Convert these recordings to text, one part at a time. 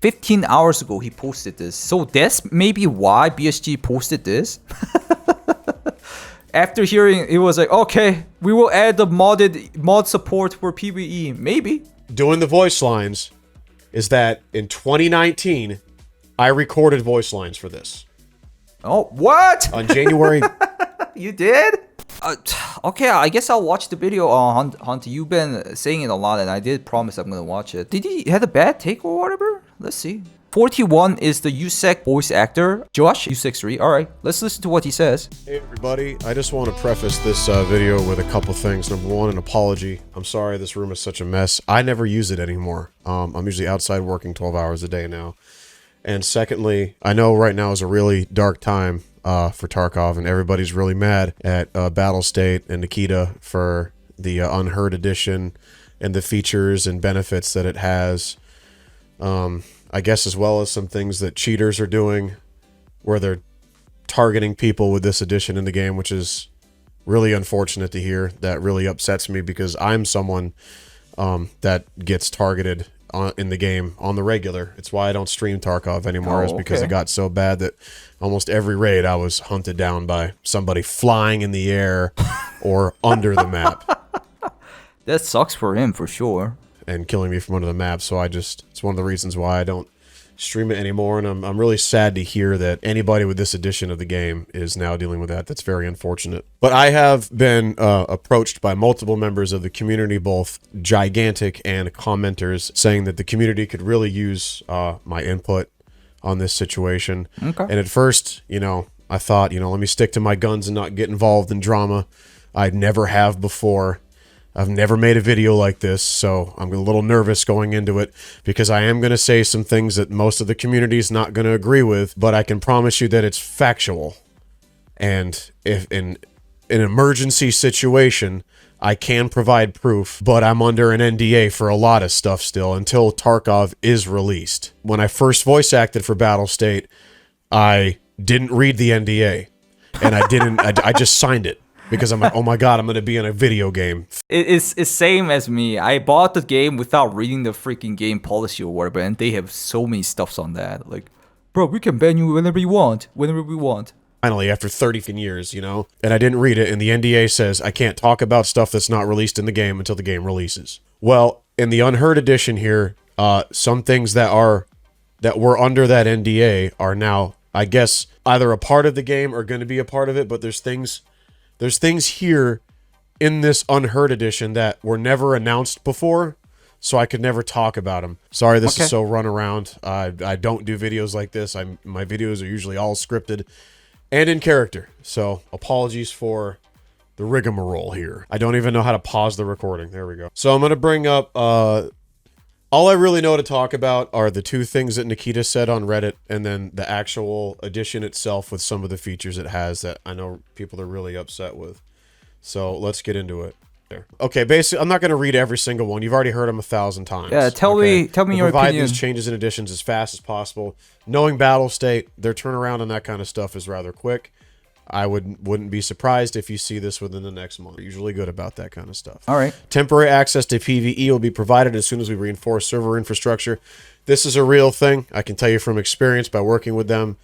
15 hours ago he posted this. So that's maybe why BSG posted this. After hearing, it was like, okay, we will add the mod support for PvE. Maybe. Doing the voice lines is that in 2019, I recorded voice lines for this. Oh, what? On January. You did? Okay, I guess I'll watch the video on Hunt. You've been saying it a lot, and I did promise I'm gonna watch it. Did he have a bad take or whatever? Let's see. 41 is the USEC voice actor, Josh, USEC 3. Alright, let's listen to what he says. Hey everybody, I just want to preface this video with a couple things. Number one, an apology. I'm sorry this room is such a mess. I never use it anymore. I'm usually outside working 12 hours a day now. And secondly, I know right now is a really dark time for Tarkov, and everybody's really mad at Battle State and Nikita for the Unheard edition and the features and benefits that it has. I guess as well as some things that cheaters are doing where they're targeting people with this edition in the game, which is really unfortunate to hear. That really upsets me because I'm someone that gets targeted in the game on the regular. It's why I don't stream Tarkov anymore, is because it got so bad that almost every raid I was hunted down by somebody flying in the air or under the map. That sucks for him, for sure. And killing me from under the map, so it's one of the reasons why I don't stream it anymore, and I'm really sad to hear that anybody with this edition of the game is now dealing with that. That's very unfortunate. But I have been approached by multiple members of the community, both gigantic and commenters, saying that the community could really use my input on this situation. Okay. And at first, I thought, let me stick to my guns and not get involved in drama. I never have before. I've never made a video like this, so I'm a little nervous going into it because I am going to say some things that most of the community is not going to agree with, but I can promise you that it's factual. And if in an emergency situation, I can provide proof, but I'm under an NDA for a lot of stuff still until Tarkov is released. When I first voice acted for Battle State, I didn't read the NDA, and I just signed it. Because I'm like, oh my god, I'm going to be in a video game. It's same as me. I bought the game without reading the freaking game policy or whatever, and they have so many stuffs on that. Like, bro, we can ban you whenever we want. Finally, after 30 years, and I didn't read it, and the NDA says I can't talk about stuff that's not released in the game until the game releases. Well, in the Unheard edition here, some things that were under that NDA are now, I guess, either a part of the game or going to be a part of it, but there's things here in this Unheard edition that were never announced before, so I could never talk about them. Sorry, this is so run around. I don't do videos like this. My videos are usually all scripted and in character, so apologies for the rigmarole here. I don't even know how to pause the recording. There we go. So I'm going to bring up... all I really know to talk about are the two things that Nikita said on Reddit, and then the actual edition itself with some of the features it has that I know people are really upset with. So let's get into it. Okay, basically, I'm not going to read every single one. You've already heard them 1,000 times. Yeah, tell me your opinion. Provide these changes and additions as fast as possible. Knowing Battle State, their turnaround on that kind of stuff is rather quick. I wouldn't be surprised if you see this within the next month. They're usually good about that kind of stuff. All right. Temporary access to PvE will be provided as soon as we reinforce server infrastructure. This is a real thing. I can tell you from experience by working with them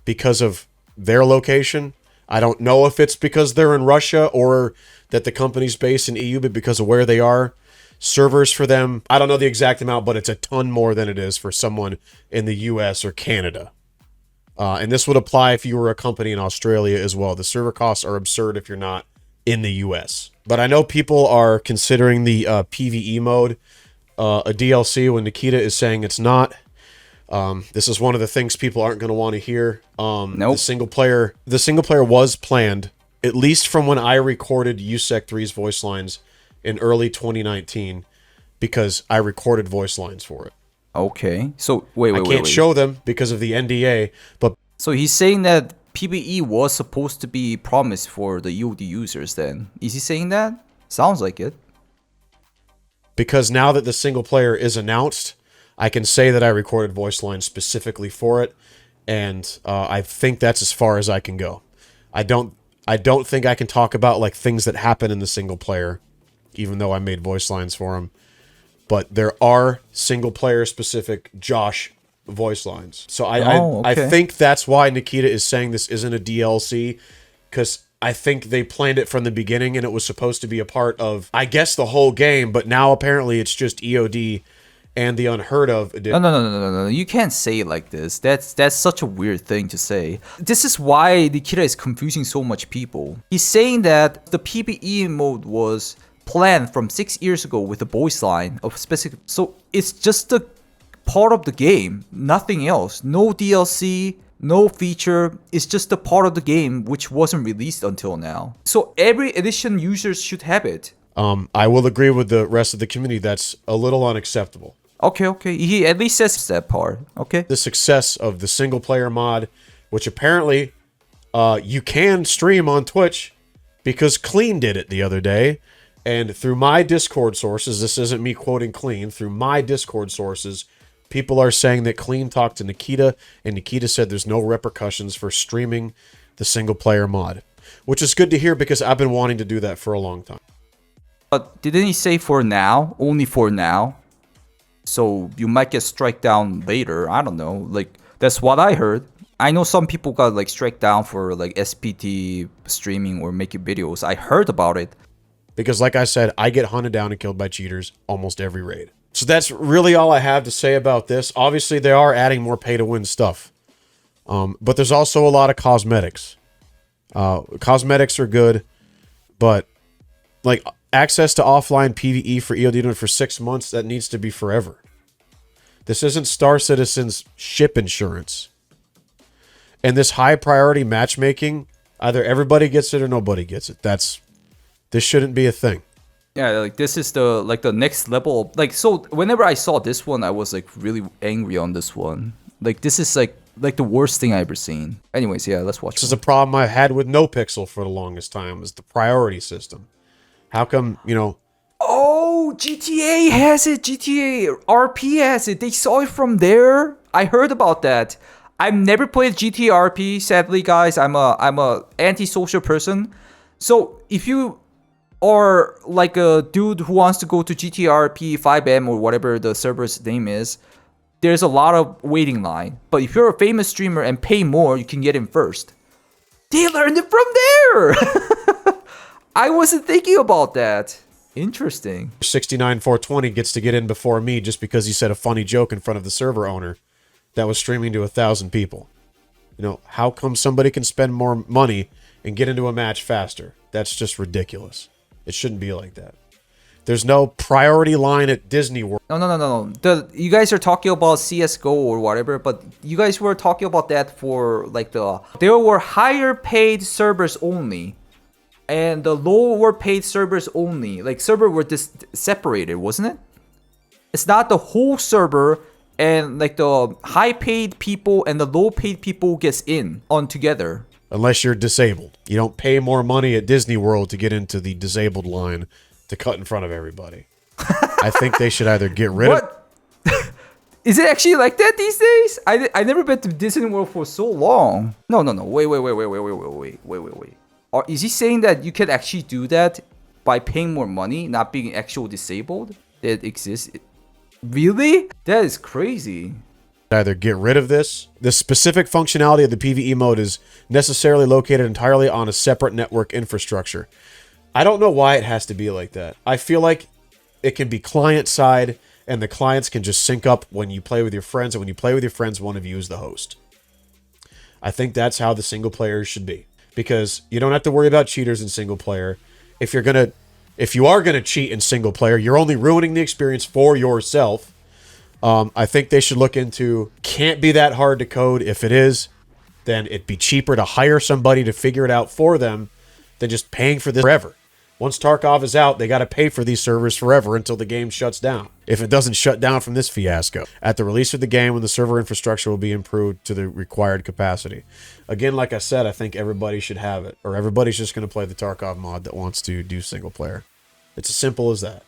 because of their location. I don't know if it's because they're in Russia or that the company's based in EU, but because of where they are. Servers for them, I don't know the exact amount, but it's a ton more than it is for someone in the US or Canada. And this would apply if you were a company in Australia as well. The server costs are absurd if you're not in the US. But I know people are considering the PvE mode a DLC when Nikita is saying it's not. This is one of the things people aren't going to want to hear. Nope. The single player was planned, at least from when I recorded USEC 3's voice lines in early 2019, because I recorded voice lines for it. Okay, so wait. I can't show them because of the NDA, but... So he's saying that PvE was supposed to be promised for the EOD users then. Is he saying that? Sounds like it. Because now that the single player is announced, I can say that I recorded voice lines specifically for it, and I think that's as far as I can go. I don't think I can talk about like things that happen in the single player, even though I made voice lines for them. but there are single-player specific Josh voice lines. So I think that's why Nikita is saying this isn't a DLC, because I think they planned it from the beginning and it was supposed to be a part of, I guess, the whole game, but now apparently it's just EOD and the Unheard of edition. No. You can't say it like this. That's such a weird thing to say. This is why Nikita is confusing so much people. He's saying that the PvE mode was planned from 6 years ago with a voice line of specific. So it's just a part of the game, nothing else. No DLC, no feature. It's just a part of the game which wasn't released until now. So every edition users should have it. I will agree with the rest of the community. That's a little unacceptable. Okay. He at least says that part. Okay. The success of the single player mod, which apparently you can stream on Twitch because Clean did it the other day. And through my Discord sources, this isn't me quoting Clean, through my Discord sources, people are saying that Clean talked to Nikita, and Nikita said there's no repercussions for streaming the single player mod, which is good to hear because I've been wanting to do that for a long time. But didn't he say for now? Only for now? So you might get strike down later. I don't know. Like, that's what I heard. I know some people got like strike down for like SPT streaming or making videos. I heard about it. Because like I said, I get hunted down and killed by cheaters almost every raid. So that's really all I have to say about this. Obviously, they are adding more pay-to-win stuff. But there's also a lot of cosmetics. Cosmetics are good, but like access to offline PvE for EOD for 6 months, that needs to be forever. This isn't Star Citizen's ship insurance. And this high priority matchmaking, either everybody gets it or nobody gets it. This shouldn't be a thing. Yeah, like this is the next level. Like, so whenever I saw this one, I was like really angry on this one. Like, this is like the worst thing I ever seen. Anyways, yeah, let's watch. This is a problem I had with NoPixel for the longest time, is the priority system. How come, you know? Oh, GTA has it. GTA RP has it. They saw it from there. I heard about that. I've never played GTA RP, sadly, guys. I'm a antisocial person. So if you are like a dude who wants to go to GTA RP 5M or whatever the server's name is, there's a lot of waiting line. But if you're a famous streamer and pay more, you can get in first. They learned it from there. I wasn't thinking about that. Interesting. 69420 gets to get in before me just because he said a funny joke in front of the server owner that was streaming to 1,000 people. You know, how come somebody can spend more money and get into a match faster? That's just ridiculous. It shouldn't be like that. There's no priority line at Disney World. No. You guys are talking about CSGO or whatever, but you guys were talking about that for like there were higher paid servers only. And the lower paid servers only. Like, server were just separated, wasn't it? It's not the whole server, and like the high paid people and the low paid people gets in on together. Unless you're disabled. You don't pay more money at Disney World to get into the disabled line to cut in front of everybody. I think they should either get rid of... Is it actually like that these days? I never been to Disney World for so long. No. Wait. Is he saying that you can actually do that by paying more money, not being actual disabled? That exists? Really? That is crazy. Either get rid of this. The specific functionality of the PvE mode is necessarily located entirely on a separate network infrastructure. I don't know why it has to be like that. I feel like it can be client side, and the clients can just sync up when you play with your friends, and when you play with your friends, one of you is the host. I think that's how the single players should be. Because you don't have to worry about cheaters in single player. If you are gonna cheat in single player, you're only ruining the experience for yourself. I think they should look into, can't be that hard to code. If it is, then it'd be cheaper to hire somebody to figure it out for them than just paying for this forever. Once Tarkov is out, they got to pay for these servers forever until the game shuts down. If it doesn't shut down from this fiasco. At the release of the game, when the server infrastructure will be improved to the required capacity. Again, like I said, I think everybody should have it. Or everybody's just going to play the Tarkov mod that wants to do single player. It's as simple as that.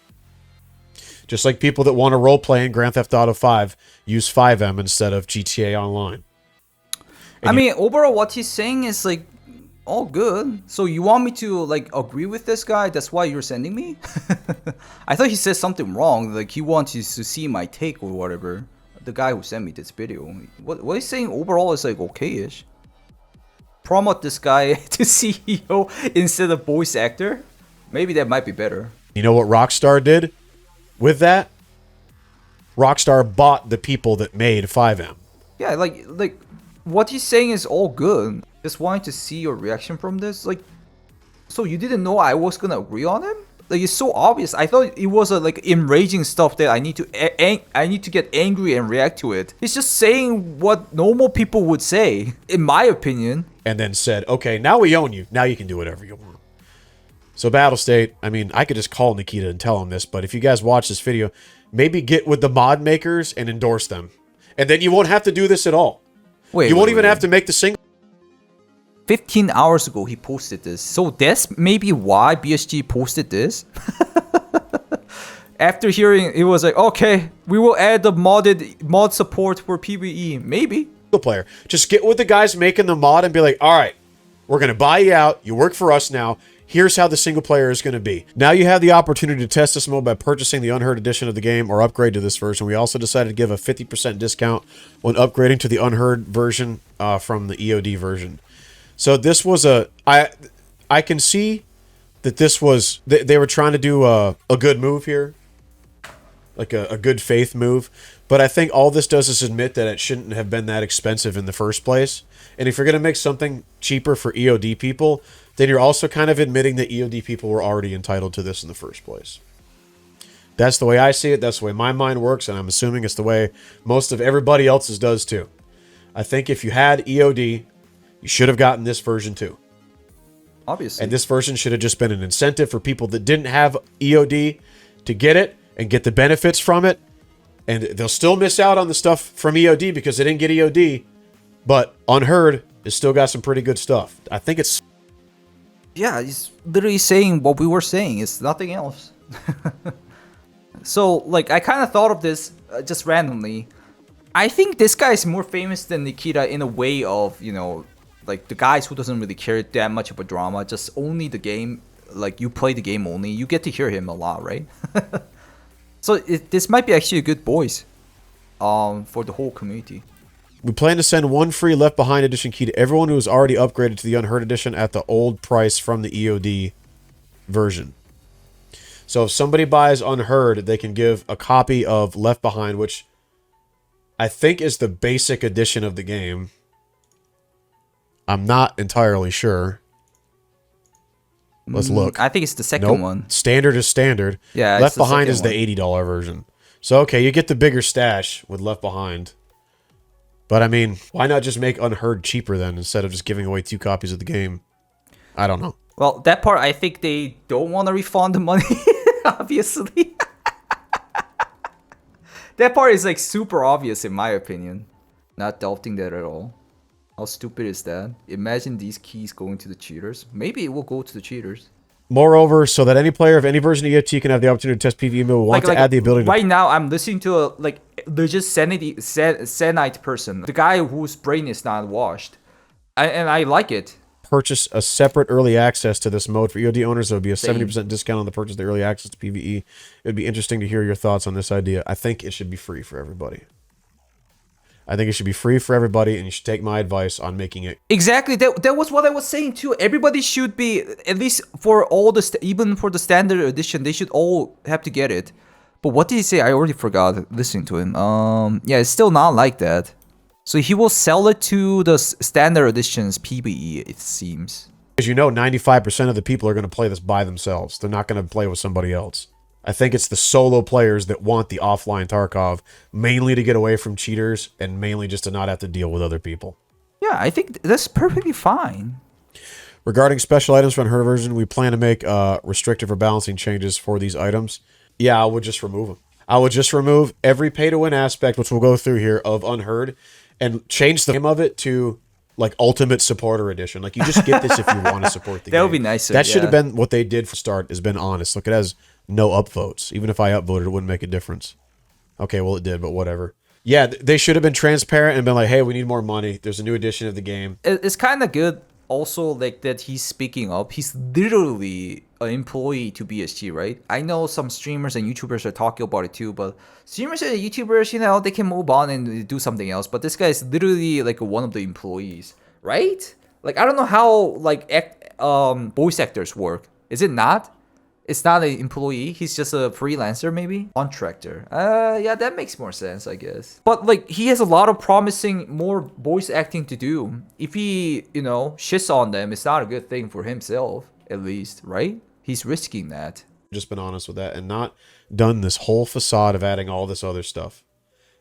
Just like people that want to roleplay in Grand Theft Auto 5 use 5M instead of GTA Online. I mean, overall, what he's saying is like, All good. So you want me to like agree with this guy? That's why you're sending me? I thought he said something wrong. Like he wants to see my take or whatever. The guy who sent me this video. What he's saying overall is like okay-ish. Promote this guy to CEO instead of voice actor. Maybe that might be better. You know what Rockstar did with that? Rockstar bought the people that made 5M. Yeah, like what he's saying is all good. Just wanting to see your reaction from this. Like, so you didn't know I was gonna agree on him? Like it's so obvious. I thought it was like enraging stuff that I need to get angry and react to it. He's just saying what normal people would say, in my opinion. And then said, okay, now we own you. Now you can do whatever you want. So Battle State, I mean, I could just call Nikita and tell him this, but if you guys watch this video, maybe get with the mod makers and endorse them. And then you won't have to do this at all. Wait, you won't even have to make the single. 15 hours ago he posted this. So that's maybe why BSG posted this. After hearing it was like, okay, we will add the mod support for PvE. Maybe. Player. Just get with the guys making the mod and be like, all right, we're going to buy you out. You work for us now. Here's how the single player is going to be. Now you have the opportunity to test this mode by purchasing the Unheard edition of the game or upgrade to this version. We also decided to give a 50% discount when upgrading to the Unheard version from the EOD version. So this was I can see that this was, they were trying to do a good move here. Like a good faith move. But I think all this does is admit that it shouldn't have been that expensive in the first place. And if you're going to make something cheaper for EOD people, then you're also kind of admitting that EOD people were already entitled to this in the first place. That's the way I see it. That's the way my mind works. And I'm assuming it's the way most of everybody else's does too. I think if you had EOD, you should have gotten this version too. Obviously. And this version should have just been an incentive for people that didn't have EOD to get it and get the benefits from it. And they'll still miss out on the stuff from EOD because they didn't get EOD. But Unheard has still got some pretty good stuff. I think it's... Yeah, he's literally saying what we were saying. It's nothing else. So, like, I kind of thought of this just randomly. I think this guy is more famous than Nikita in a way of, you know, like the guys who doesn't really care that much of a drama. Just only the game. Like, you play the game only. You get to hear him a lot, right? So this might be actually a good voice for the whole community. We plan to send one free Left Behind edition key to everyone who is already upgraded to the Unheard edition at the old price from the EOD version. So if somebody buys Unheard, they can give a copy of Left Behind, which I think is the basic edition of the game. I'm not entirely sure. Let's look. I think it's the second one. Standard is standard. Yeah, Left Behind is the $80 version. So, okay, you get the bigger stash with Left Behind. But, I mean, why not just make Unheard cheaper then instead of just giving away 2 copies of the game? I don't know. Well, that part, I think they don't want to refund the money, obviously. That part is, like, super obvious in my opinion. Not doubting that at all. How stupid is that? Imagine these keys going to the cheaters. Maybe it will go to the cheaters. Moreover, so that any player of any version of EOT can have the opportunity to test PvE mode, we want to add the ability to... Right now, I'm listening to a, like, legit Sanite person. The guy whose brain is not washed. And I like it. Purchase a separate early access to this mode for EOD owners. There would be a 70% discount on the purchase of the early access to PvE. It would be interesting to hear your thoughts on this idea. I think it should be free for everybody. I think it should be free for everybody, and you should take my advice on making it. Exactly. That was what I was saying too. Everybody should be, at least for all the even for the standard edition, they should all have to get it. But what did he say? I already forgot listening to him. Yeah, it's still not like that. So he will sell it to the standard edition's PvE, it seems. Because you know 95% of the people are going to play this by themselves. They're not going to play with somebody else. I think it's the solo players that want the offline Tarkov, mainly to get away from cheaters and mainly just to not have to deal with other people. Yeah, I think that's perfectly fine. Regarding special items for Unheard version, we plan to make restrictive or balancing changes for these items. Yeah, I would just remove them. I would just remove every pay-to-win aspect, which we'll go through here, of Unheard, and change the name of it to, like, Ultimate Supporter Edition. Like, you just get this if you want to support the game. That would be nicer. That should have been what they did for start, is been honest. Look, it has no upvotes. Even if I upvoted, it wouldn't make a difference. Okay, well, it did, but whatever. Yeah, they should have been transparent and been like, hey, we need more money. There's a new edition of the game. It's kind of good also like that he's speaking up. He's literally an employee to BSG, right? I know some streamers and YouTubers are talking about it too, but streamers and YouTubers, you know, they can move on and do something else. But this guy is literally like one of the employees, right? Like I don't know how like voice actors work. Is it not? It's not an employee. He's just a freelancer, maybe contractor. Yeah, that makes more sense, I guess. But like, he has a lot of promising more voice acting to do. If he, you know, shits on them, it's not a good thing for himself, at least, right? He's risking that. Just been honest with that and not done this whole facade of adding all this other stuff.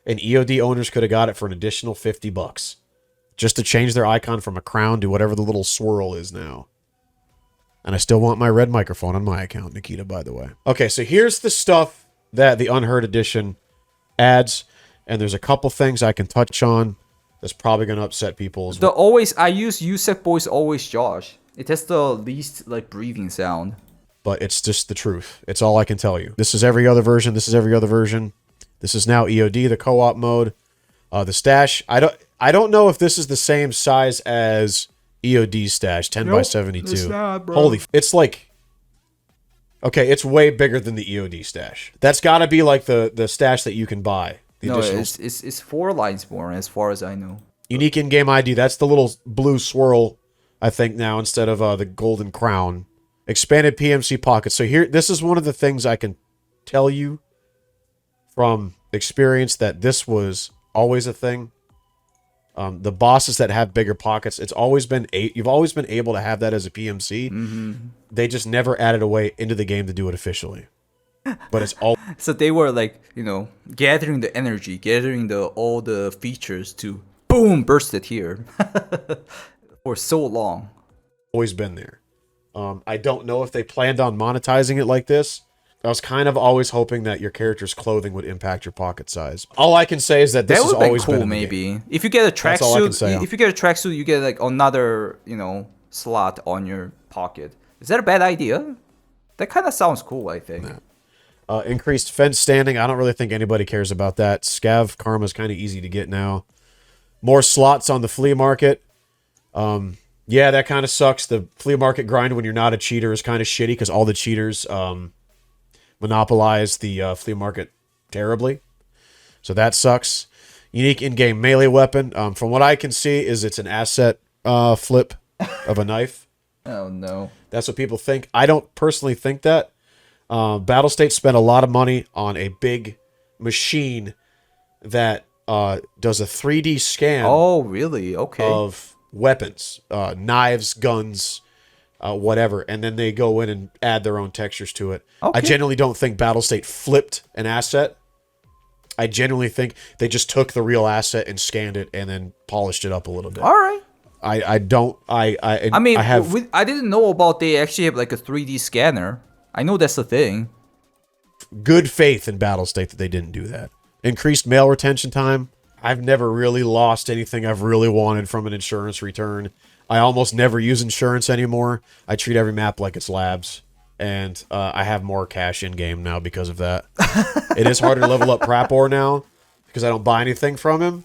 And EOD owners could have got it for an additional $50 just to change their icon from a crown to whatever the little swirl is now. And I still want my red microphone on my account, Nikita, by the way. Okay, so here's the stuff that the Unheard edition adds. And there's a couple things I can touch on that's probably going to upset people as well. I use USEC voice always Josh. It has the least like breathing sound. But it's just the truth. It's all I can tell you. This is every other version. This is every other version. This is now EOD, the co-op mode. The stash. I don't know if this is the same size as EOD stash, 10 by 72. It's not, bro. Holy, it's like, okay, it's way bigger than the EOD stash. That's got to be like the stash that you can buy. The No, additional it's 4 lines more, as far as I know. unique in-game ID. That's the little blue swirl, I think now, instead of the golden crown. Expanded PMC pockets. So here, this is one of the things I can tell you from experience that this was always a thing. The bosses that have bigger pockets, it's always been you've always been able to have that as a PMC. Mm-hmm. They just never added a way into the game to do it officially. But it's all So they were like, you know, gathering the energy, gathering all the features to boom, burst it here for so long. always been there. I don't know if they planned on monetizing it like this. I was kind of always hoping that your character's clothing would impact your pocket size. All I can say is that this has always been in the game. If you get a That's all I can say. tracksuit, if you get a tracksuit, you get like another, you know, slot on your pocket. Is that a bad idea? That kind of sounds cool, I think. Increased fence standing. I don't really think anybody cares about that. Scav karma is kind of easy to get now. More slots on the flea market. Yeah, that kind of sucks. The flea market grind when you're not a cheater is kind of shitty because all the cheaters monopolize the flea market terribly. So that sucks. Unique in-game melee weapon. From what I can see is it's an asset flip of a knife. Oh, no. That's what people think. I don't personally think that. Battlestate spent a lot of money on a big machine that does a 3D scan Oh, really? Okay. of weapons, knives, guns, whatever, and then they go in and add their own textures to it. Okay. I genuinely don't think Battlestate flipped an asset. I genuinely think they just took the real asset and scanned it and then polished it up a little bit. All right. I mean, have I didn't know about they actually have like a 3D scanner. I know that's the thing. good faith in Battlestate that they didn't do that. Increased mail retention time. I've never really lost anything I've really wanted from an insurance return. I almost never use insurance anymore. I treat every map like it's labs. And I have more cash in-game now because of that. It is harder to level up Prapor now because I don't buy anything from him.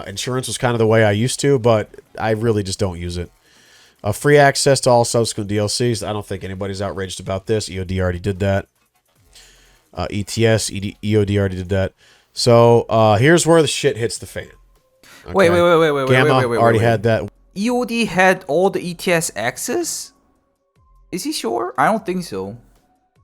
Insurance was kind of the way I used to, but I really just don't use it. Free access to all subsequent DLCs. I don't think anybody's outraged about this. EOD already did that. EOD already did that. So here's where the shit hits the fan. Okay? Wait. Gamma already had that. EOD had all the ETS access? Is he sure? I don't think so.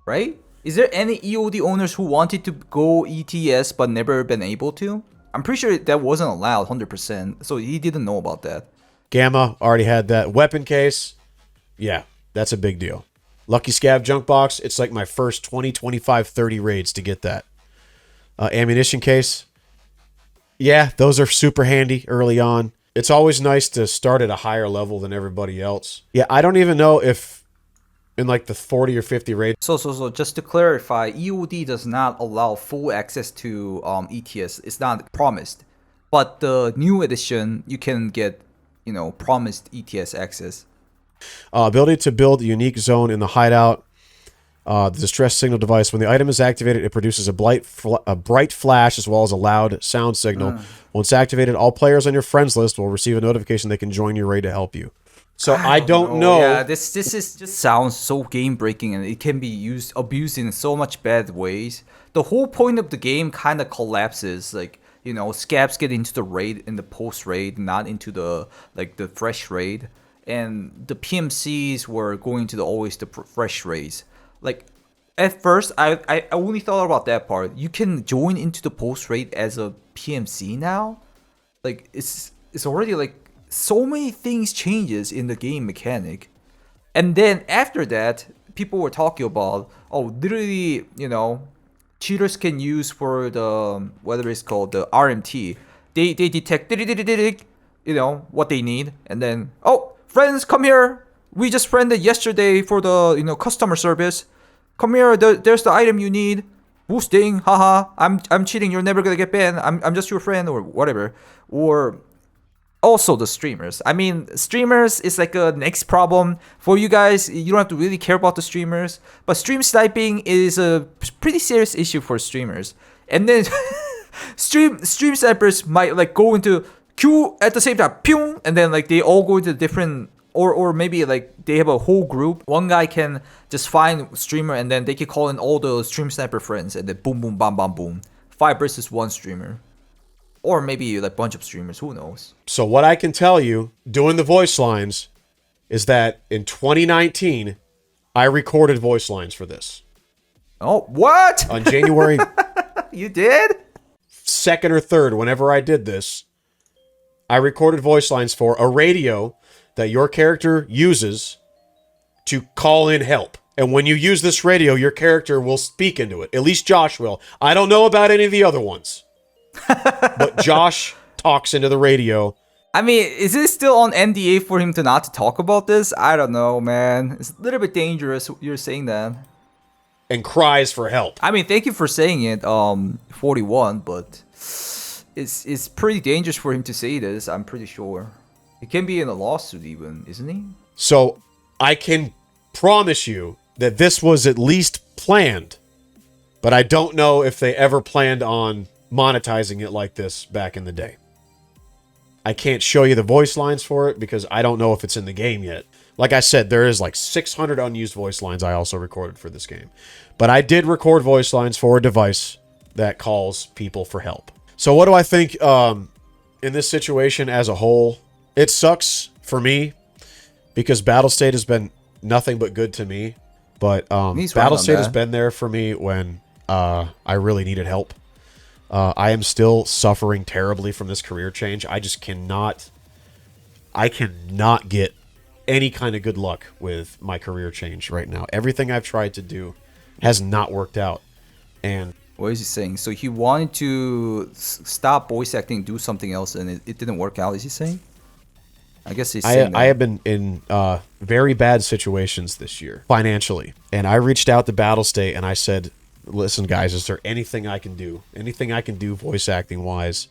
Right? Is there any EOD owners who wanted to go ETS but never been able to? I'm pretty sure that wasn't allowed 100%, so he didn't know about that. Gamma already had that. Weapon case, yeah, that's a big deal. Lucky Scav junk box, it's like my first 20, 25, 30 raids to get that. Ammunition case, yeah, those are super handy early on. It's always nice to start at a higher level than everybody else. Yeah, I don't even know if in like the 40 or 50 raids. So just to clarify, EOD does not allow full access to ETS. It's not promised. But the new edition, you can get, you know, promised ETS access. Ability to build a unique zone in the hideout. The distress signal device. When the item is activated, it produces a bright flash as well as a loud sound signal. Once activated, all players on your friends list will receive a notification they can join your raid to help you. So I don't know. Yeah, this is just sounds so game breaking, and it can be abused in so much bad ways. The whole point of the game kind of collapses. Like, scabs get into the raid in the post raid, not into the fresh raid, and the PMCs were going to always the fresh raids. Like, at first, I only thought about that part. You can join into the post raid as a PMC now. Like, it's already like so many things changes in the game mechanic. And then after that, people were talking about, literally, cheaters can use for the, whether it's called the RMT. They detect, what they need. And then, friends, come here. We just friended yesterday for the, customer service. Come here, there's the item you need. Boosting, haha. I'm cheating. You're never gonna get banned. I'm just your friend or whatever. Or also the streamers. I mean, streamers is like a next problem for you guys. You don't have to really care about the streamers, but stream sniping is a pretty serious issue for streamers. And then stream snipers might like go into queue at the same time, pew, and then like they all go into different. Or maybe like they have a whole group. One guy can just find streamer and then they can call in all the stream sniper friends and then boom, boom, bam, bam, boom. 5 versus 1 streamer. Or maybe like a bunch of streamers, who knows? So what I can tell you, doing the voice lines, is that in 2019, I recorded voice lines for this. Oh, what? On January... You did? 2nd or 3rd, whenever I did this, I recorded voice lines for a radio that your character uses to call in help. And when you use this radio, your character will speak into it. At least Josh will. I don't know about any of the other ones. But Josh talks into the radio. I mean, is it still on NDA for him to not to talk about this? I don't know, man. It's a little bit dangerous you're saying that. And cries for help. I mean, thank you for saying it, 41, but it's pretty dangerous for him to say this, I'm pretty sure. He can be in a lawsuit even, isn't he? So I can promise you that this was at least planned, but I don't know if they ever planned on monetizing it like this back in the day. I can't show you the voice lines for it because I don't know if it's in the game yet. Like I said, there is like 600 unused voice lines I also recorded for this game. But I did record voice lines for a device that calls people for help. So what do I think in this situation as a whole? It sucks for me because Battlestate has been nothing but good to me. But Battlestate has been there for me when I really needed help. I am still suffering terribly from this career change. I cannot get any kind of good luck with my career change right now. Everything I've tried to do has not worked out. And what is he saying? So he wanted to stop voice acting, do something else, and it didn't work out, is he saying? I guess he's saying that. I have been in very bad situations this year, financially. And I reached out to Battlestate and I said, listen, guys, is there anything I can do? Anything I can do voice acting wise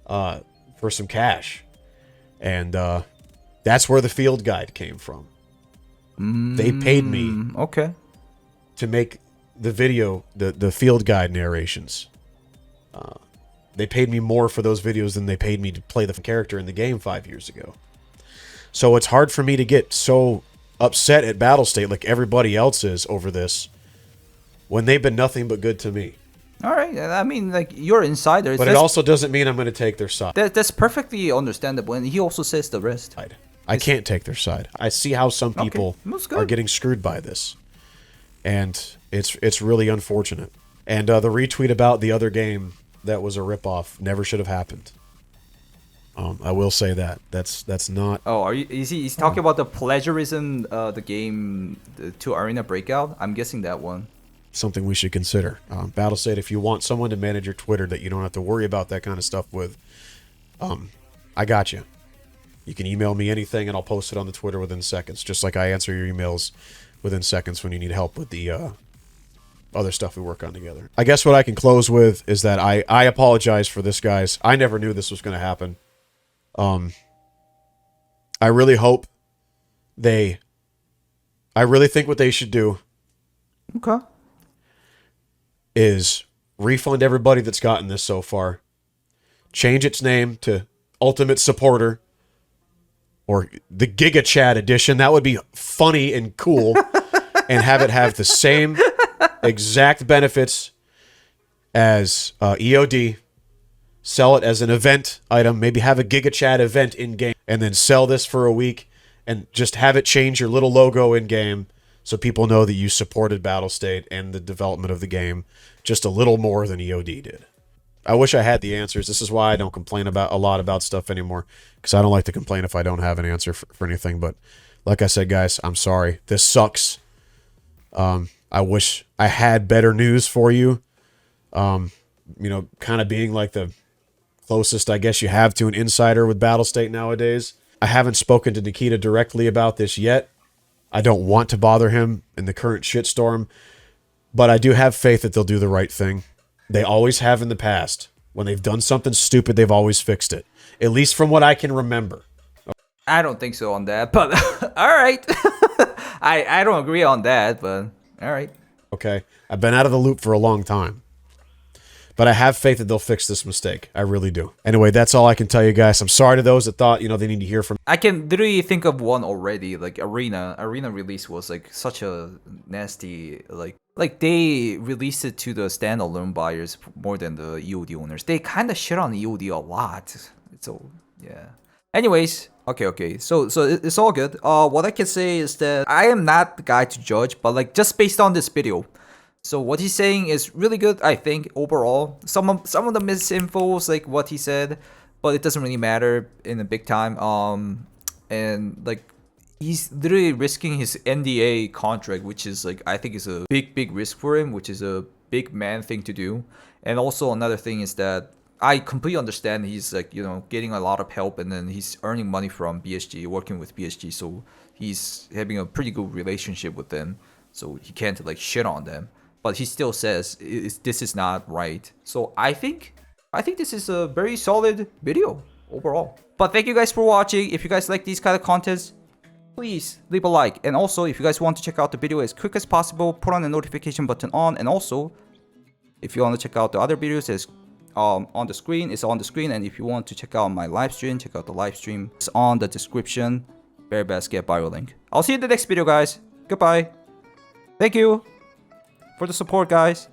for some cash? And that's where the field guide came from. They paid me to make the video, the field guide narrations. They paid me more for those videos than they paid me to play the character in the game 5 years ago. So it's hard for me to get so upset at Battlestate like everybody else is over this when they've been nothing but good to me. All right. I mean, like, you're insider. But it also doesn't mean I'm going to take their side. That's perfectly understandable. And he also says the rest. I can't take their side. I see how some people are getting screwed by this. And it's really unfortunate. And the retweet about the other game that was a ripoff never should have happened. I will say that. That's not... Oh, he's talking about the plagiarism, the game, the 2 Arena Breakout? I'm guessing that one. Something we should consider. Battlestate, if you want someone to manage your Twitter that you don't have to worry about that kind of stuff with, I got you. You can email me anything and I'll post it on the Twitter within seconds, just like I answer your emails within seconds when you need help with the other stuff we work on together. I guess what I can close with is that I apologize for this, guys. I never knew this was going to happen. I really hope I really think what they should do is refund everybody that's gotten this so far, change its name to Ultimate Supporter, or the Giga Chat edition. That would be funny and cool. And have it have the same exact benefits as EOD. Sell it as an event item. Maybe have a Giga Chat event in game, and then sell this for a week, and just have it change your little logo in game, so people know that you supported Battlestate and the development of the game just a little more than EOD did. I wish I had the answers. This is why I don't complain about a lot about stuff anymore, because I don't like to complain if I don't have an answer for anything. But like I said, guys, I'm sorry. This sucks. I wish I had better news for you. You know, kind of being like the closest, I guess, you have to an insider with Battlestate nowadays. I haven't spoken to Nikita directly about this yet. I don't want to bother him in the current shitstorm, but I do have faith that they'll do the right thing. They always have in the past. When they've done something stupid, they've always fixed it. At least from what I can remember. I don't think so on that, but all right. I don't agree on that, but all right. Okay, I've been out of the loop for a long time, but I have faith that they'll fix this mistake. I really do. Anyway, that's all I can tell you guys. I'm sorry to those that thought, you know, they need to hear from. I can literally think of one already, like Arena. Arena release was like such a nasty, like they released it to the standalone buyers more than the EOD owners. They kind of shit on EOD a lot. So yeah. Anyways, okay. So it's all good. What I can say is that I am not the guy to judge, but like just based on this video. So what he's saying is really good, I think, overall. Some of the misinfos, like what he said, but it doesn't really matter in the big time. And like he's literally risking his NDA contract, which is like I think is a big risk for him, which is a big man thing to do. And also another thing is that I completely understand he's like, you know, getting a lot of help, and then he's earning money from BSG, working with BSG, so he's having a pretty good relationship with them, so he can't like shit on them. But he still says this is not right. So I think this is a very solid video overall. But thank you guys for watching. If you guys like these kind of contents, please leave a like. And also, if you guys want to check out the video as quick as possible, put on the notification button on. And also, if you want to check out the other videos, it's on the screen. It's on the screen. And if you want to check out my live stream, check out the live stream. It's on the description. VeryBadSCAV bio link. I'll see you in the next video, guys. Goodbye. Thank you for the support, guys.